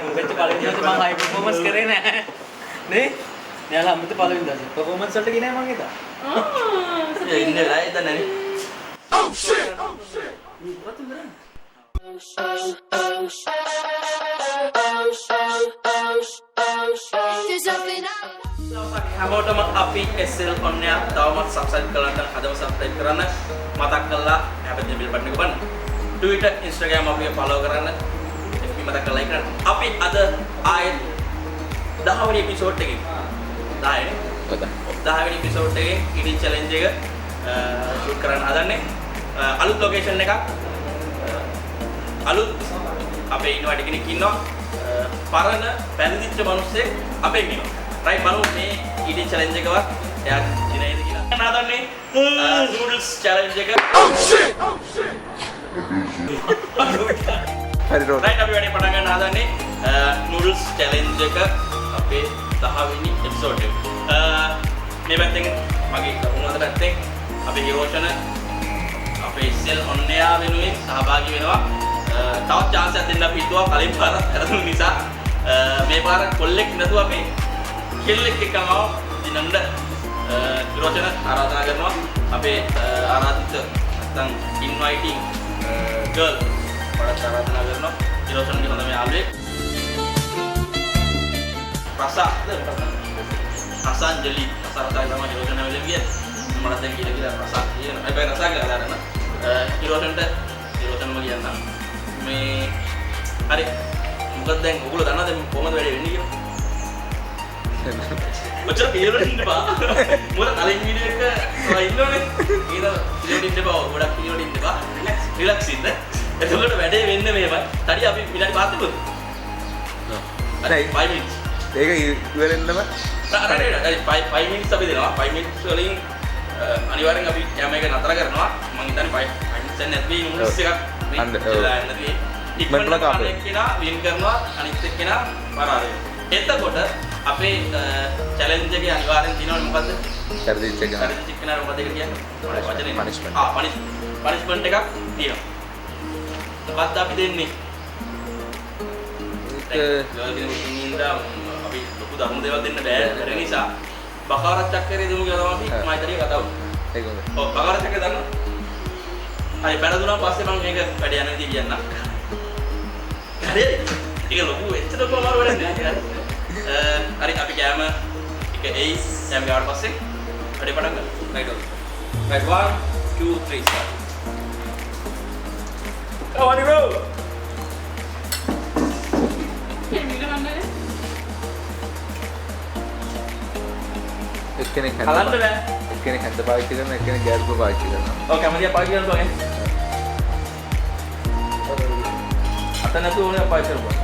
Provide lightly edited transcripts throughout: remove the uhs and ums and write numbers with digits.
හම්බෙච්ච පළවෙනි දවසේ මම හයි පර්ෆෝමන්ස් කරේ නැහැ. නේ? මෙයාලා හම්බෙච්ච පළවෙනි දවසේ පර්ෆෝමන්ස් වලට ගියේ නැහැ මං එදා. ඒ ඉන්නේ වෙලා එතන නේ. Oh shit! හැමෝටම අපි SL on air තවමත් subscribe කරලා නැත්නම් හදම subscribe කරන්න මතක් කරලා හැබැයි බෙල් බටන් එක බලන්න. Twitter Instagram අපිව follow කරන්න. FB මතක් කරලා like කරන්න. අපි අද ආයෙත් 10 වෙනි episode එකකින් 10 නේ. 10 වෙනි episode එකේ eating challenge එක shoot කරන්න හදන්නේ. අලුත් location එකක්. අලුත් අපේ ඉන්නවට කෙනෙක් ඉන්නවා. පරණ පැරදිච්ච මිනිස්සෙක් අපේ ඉන්නවා. right බලමු මේ eating challenge එකවත් එයා දිනයිද කියලා. හදන්නේ noodles challenge එක. Oh shit! right අපි වැඩේ පටන් ගන්න හදන්නේ noodles challenge එක අපේ 10 වෙනි episode එක. මේ පැත්තෙන් මගේ ලකුණු අත පැත්තෙන් අපේ හිරෝෂණ අපේ SL on air වෙනුවෙන් සහභාගී වෙනවා. තවත් chance එකක් දෙන්න අපි හිතුවා කලින් පාරක් කරදුන නිසා මේ පාර කොල්ලෙක් නැතුව අපි කෙල්ලෙක් එක්කම දිනන්න හිරෝෂණ ආරාධනා කරනවා. අපේ ආරාධිත නැත්නම් inviting girl වඩාත් ආරාධනා කරනවා. හිරෝෂණගේ හොඳම යාළුවෙක් රසාංජලි රසාරතා තමයි හිරෝෂණ වෙලෙන් ගියේ. මම දැන් කියලා රසා කියන හැබැයි රසා කියලා දාන්න හිරෝෂණට හිරෝෂණම කියන්න මේ හරි මොකද දැන් ඔයගොල්ලෝ දන්නවද කොහොමද වැඩේ වෙන්නේ කියලා? ඔච්චර පිළිවෙලට ඉන්න බා. මොකද කලින් වීඩියෝ එක ඔයා ඉන්නෝනේ. ඊට පිළිවෙලට ඉන්න බා. ගොඩක් පිළිවෙලට ඉන්න බා. රිලැක්ස් ඉන්න. එතකොට වැඩේ වෙන්නේ මේවයි. තඩි අපි විනාඩි 5ක් තිබුණා. හරි 5 minutes. ඒක ඉවරෙන්නම 5 minutes අපි දෙනවා. 5 minutes වලින් අනිවාර්යෙන් අපි යෑම එක නතර කරනවා. මම හිතන්නේ 5 minutes නැත්නම් noodles එකක් මේ නැති ඉක්මනට කාපේ කෙනා වින් කරනවා අනිත් එක්කෙනා පරාද වෙනවා. එතකොට අපේ challenge එකේ අනිවාර්යෙන් තියෙනවනේ මොකද්ද? පෙරදිච්ච එක. පෙරදිච්ච කෙනා මොකද ඒක කියන්නේ? වචනේ punishment. punishment එකක් තියෙනවා. මොකද්ද අපි දෙන්නේ? ඒක අපි ලොකු ධර්ම දේවල් දෙන්න බෑ. ඒ නිසා බකාරත් චක්‍රයේ දෙමු කියලා තමයි අපි මයිතරිය කතා වුනේ. ඒක හොඳයි. ඔව් බකාරත් චක්‍රය දන්නවා. හරි බැලදුනා පස්සේ මම මේක වැඩ යන විදිහ කියන්නම්. හරි. ඒක ලොකු එච්චර කොමාර වැඩක් නෑ. හරි අපි කැම එක එයි කැම ගාවට පස්සේ වැඩේ පටන් ගමු. right on. right 1 2 3 start. Oh on the road. එක්කෙනෙක් හලන්න බෑ. එක්කෙනෙක් හැන්ද පාවිච්චි කරනවා එක්කෙනෙක් ගෑස් බෝ පාවිච්චි කරනවා. ඔව් කැමතියි පාවිච්චි කරනවා නේ. අත නැතුව ඕනේ පාවිච්චි කරපුවා.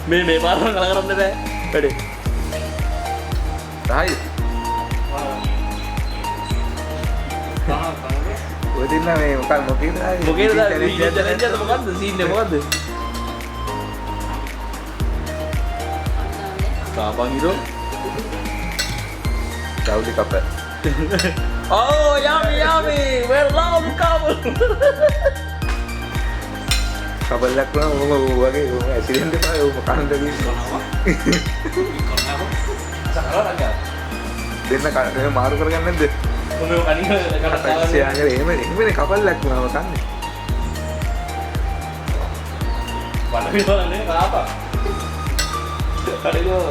මේ පාරම කල කරන්න බෑ වැඩේ. රහයි. ඔය දින්න මේ මොකක්ද මොකේද challenge එක මොකද්ද සීන් එක මොකද්ද? කාපන් හිරෝ. ගෞලි කප. Oh yummy well love couple. කබල්ලක් වුණා ඔම වගේ ඔම ඇක්සිඩන්ට් එකක් ඔම කන්න දෙන්න කන මාරු කරගන්න නැද්ද? ඔන්න කණික කතා සියාගෙන එහෙමනේ කබල්ලක් වුණාම කන්නේ. වඩවිවලනේ කාපා. කඩේලෝ.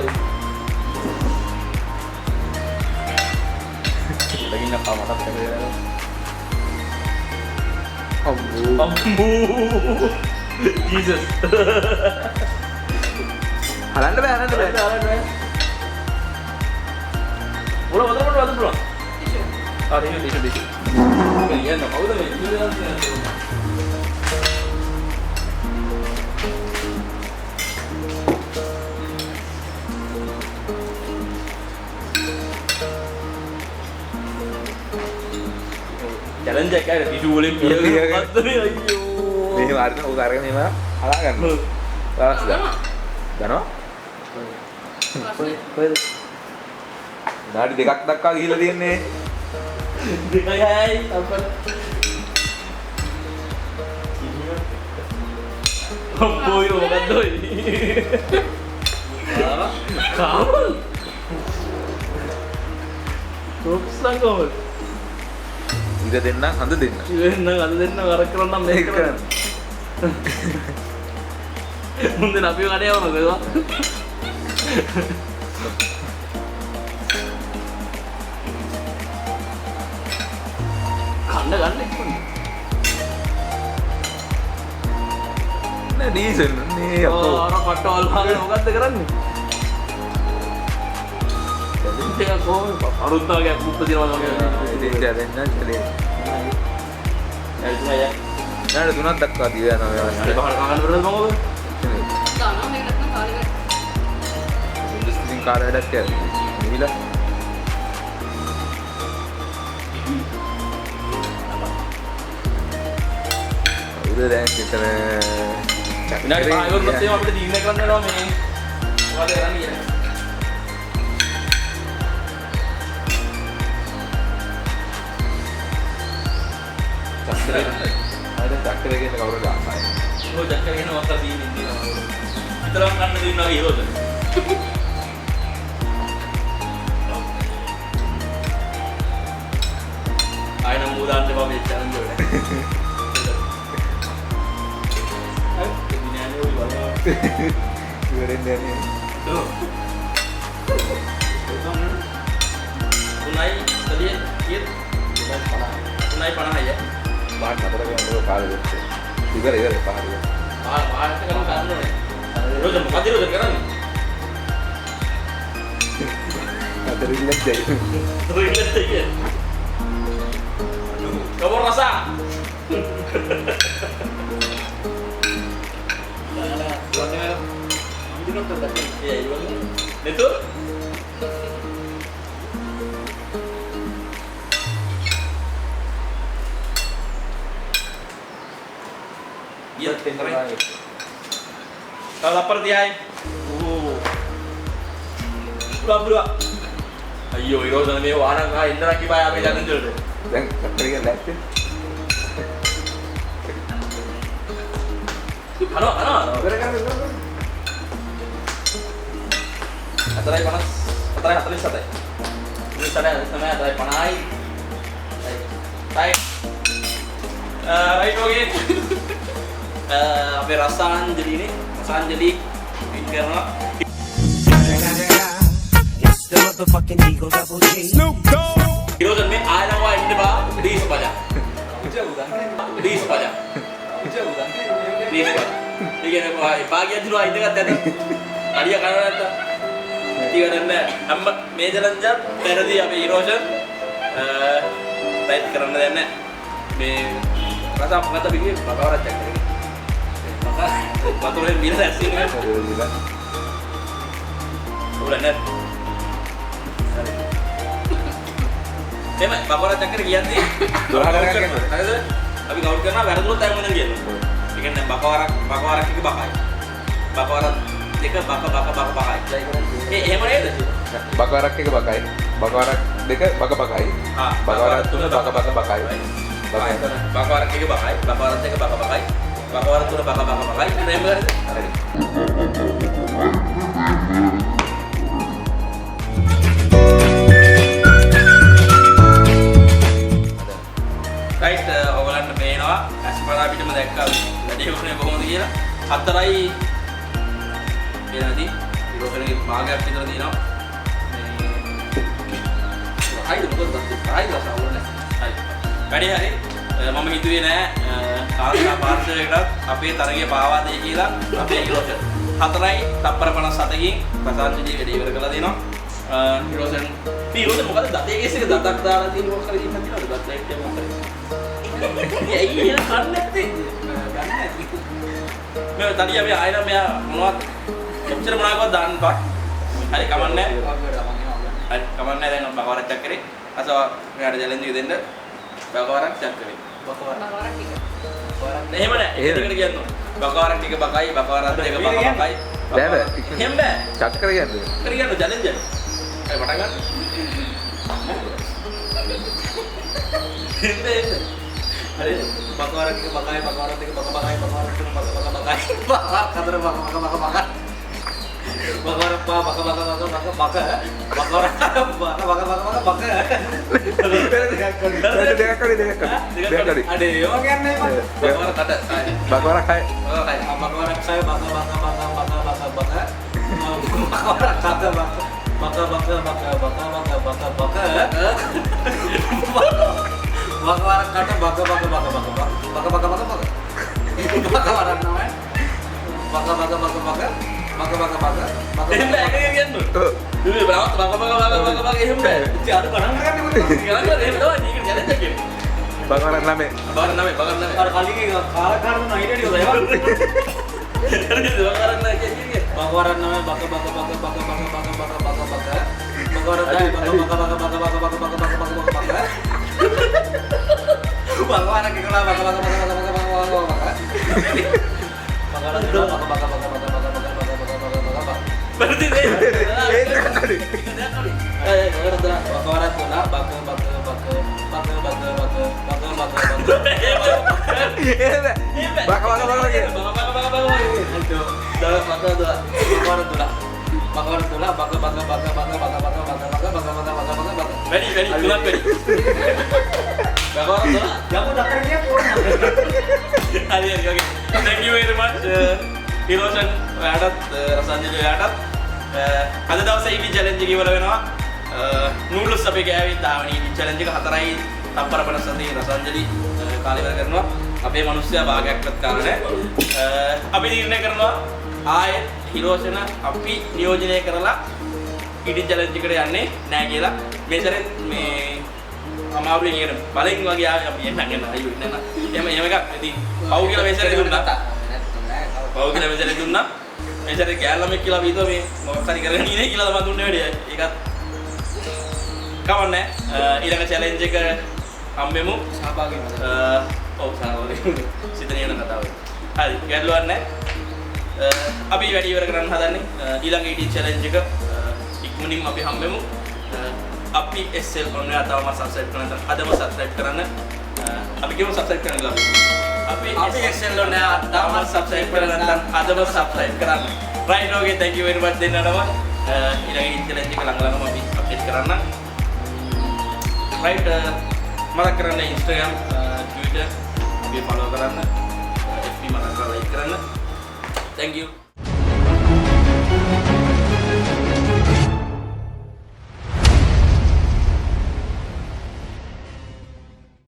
ලගින්න කාමකට කරේ. අම්බු. Jesus. හලන්න බෑ. Udah, betul. Ah, tisu. Kalian enggak mau dah itu. Challenge එක ada tisu boleh piye. Ayo. මෙහෙම අරගෙන උග අරගෙන එහෙම හලා ගන්න. ලාස් ගන්න. දනවා? කොහෙද? නාඩි දෙකක් දක්වා ගිහිල්ලා තියන්නේ. Hai, apa? Boy, bukan doi. Kamu? Kopsa kamu? ඉර දෙන්න හඳ දෙන්න. ඉවෙන්න අද දෙන්න අර කරන්න මේක කරන්න. මුන්දේ අපි කඩේ යවනද ඒවා? ගන්න ඉක්මන. නෑ ඩීසල් නේ අපෝ. අර කටවල් වගේ මොකද්ද කරන්නේ? ඒක කොහොමද අරුත්තාගේ උපදිනවා වගේ. ඉතින් දැන් නැත්නම් එල්තුමයි යා. නෑ තුනක් දක්වා දී යනවා ඒ මේවා. බහර කගන්න බරද මොකද? දානවා මේක නැත්නම් කාලේ ඉන්දස්ත්‍රින් කාර්ය වැඩක් කරනවා. නිවිලා උද දැන් කිතර විනාඩි 5 වරුත් එහෙම අපිට තීරණය කරන්න වෙනවා මේ මොකද කරන්නේ කියලා. චක්‍රය කියන කවුරු ගන්නයි. ඔය දැක්කම එන වස්තා තීරණය දිනවා. විතරක් ගන්න දිනවා ඊරෝද. ආයෙත් මූදාන්න බබේ චැලන්ජ් වල. ඉවරෙන් යන්නේ. Tunai tadi kit tunai panah ya. බාහක් නතර කරනවා කාලෙ දෙන්න. ඉවර පහර. Bahar itu kan kan lo nih. Rojan, mati rojan kan? අතර ඉන්න දෙයි. Relate aja. Kamu rasa? Iya, iya. Itu? Iya, keren. Kalau lapar dia, Pura-pura. Ayo, iro sana me warna ka indra ki baya me jalan jol. දැන් චක්‍රය ලැස්ති. Ano, ano? ඉවර කරන්න. Ataray panas. Ataray satay. Ini sana ataray panay. Right. Right okay. Apa rasaan jadi ini? Rasaan jadi karena It's the motherfucking Eagle Double G. Hirosan में आया हुआ end बा डीस बजा डीस बजा डीस बजा ठीक है ना बाकी अधूरा इंड का तैयारी आड़िया खाना रहता ठीक है ना हम मेजर अंजर पहले दी अभी हिरोसन टाइप करने देने में rasa apa kata begini bakal orang cek lagi maka waktu yang biasa sih kan udah net Emang bakal orang cek lagi nanti tapi kau kena baru dulu tayang mana gitu ikan bakal orang itu bakai mana itu බකවරක් එක බකයි. බකවරක් දෙක බක බකයි. බකවරක් තුන බක බක බකයි. bakal orang itu bakai bakal orang itu bakai bakal orang itu bakai itu rember හරි. right ඔයගලන්ට පේනවා අස්පරා පිටම දැක්කා වැඩි උනේ කොහොමද කියලා හතරයි එනදී ඉරෝකලේ භාගයක් විතර දිනවා මේ හයිද මොකද හයිද සවුනේ හයි වැඩි හරි මම හිතුවේ නෑ කාන්තා පාර්ශවයකට අපේ තරගය පාවා දෙයි කියලා අපේ ඉරෝකල් හතරයි තප්පර 57කින් ප්‍රසාන්තජී වැඩි ඉවර කළා දෙනවා ඉරෝසන් ඉරෝසන් මොකද දතේ කේස් එක දතක් දාලා තියෙන මොකක් හරි ඉන්න කියලා දත් ලයිට් එක මොකද ඇයි එහෙම කන්නේ නැත්තේ ගන්න නැති මේ තනිය අපි ආයෙත් මෙයා මොනවද කොච්චර මොනවාක්වත් දාන්න බා හරි කමන්නේ හරි කමන්නේ දැන් බකවරක් චක් කරේ අසව මෙයාට චැලෙන්ජ් එක දෙන්න බකවරක් චක් කරේ බකවරක් ටික. එහෙම නෑ ඒකට කියනවා බකවරක් ටික බකයි බකවරක් දෙක බකයි බෑ බෑ. එහෙම බෑ චක්‍ර කියන්නේ. කර කියනවා චැලෙන්ජ් එක. අය පටන් ගන්න. Ada baka orang tiga bakai, baka orang tiga baka bakai, baka orang tiga baka bakai, baka kata baka baka. Baka orang pa baka baka baka baka baka orang baka. Tiga kali. Ada yang kan nih pak. Baka orang kata saya. Baka orang kayak Baka orang saya baka orang kata baka. Baka orang kata baka orang namanya baka Kan tuh. Dulu berapa baka himbe. ada barang kan Sekarang kan himbe doang nih jalan aja. baka orang lame. Baka namanya. kali ini kalau nah ini dia lewat Baka lagi gini. baka orang namanya baka orang dai baka orang kira baka Berarti deh. Baka lagi. Ready, tulang ready. Baka orang tuh. Kamu udah kerja kurang. Hadirin, oke. Thank you very much. Hirosan Adat, Rasanjali Adat. Ada dawasa ini challenge gimana වෙනවා? නූඩ්ලස් අපි ගෑවිත් ආවනේ ඉතින් challenge එක හතරයි තප්පර 50 රසංජලි කාලේ වැඩ කරනවා. අපේ මිනිස්සයා භාගයක්වත් කාලා නැහැ. අපි නිර්ණය කරනවා ආයෙත් හිරෝෂණ අපි නියෝජනය කරලා ඉඩි challenge එකට යන්නේ නැහැ කියලා. මේ සැරේ මේ අමාරුවෙන් ඉගෙන බලෙන් වගේ ආවේ අපි එන්නගෙන අයියෝ ඉන්න. එහෙම එකක් ඉතින් පව් කියලා මේ සැරේ දුන්නා. පව් කියලා මේ සැරේ දුන්නා. මේ සැරේ ගෑල්ලමෙක් කියලා අපි හිතුවා මේ මොකක් හරි කරගෙන ඉන්නේ කියලා තමයි දුන්නේ වැඩි. ඒකත් කවන්නේ ඊළඟ challenge එක හම්බෙමු සහභාගී වෙනවා. ඔව් සහභාගී සිතන යන කතාව. හරි ගැටලුවක් නැහැ. අපි වැඩි ඉවර කරන්න හදන්නේ ඊළඟ ඊටි challenge එක ඉක්මනින් අපි හම්බෙමු. අපි SL ඔන්න තාම subscribe කරන්න අදම subscribe කරන්න. අපි කියමු subscribe කරන්න කියලා. අපි SL ඔන්න තාම subscribe කරන්න නැත්නම් අදම subscribe කරන්න. right okay thank you very much දෙන්නටම ඊළඟ ඊටි challenge එක ළඟ අපි update කරන්න. right මතක් කරන්න Instagram Twitter අපි follow කරන්න FB මතක් කරලා like කරන්න thank you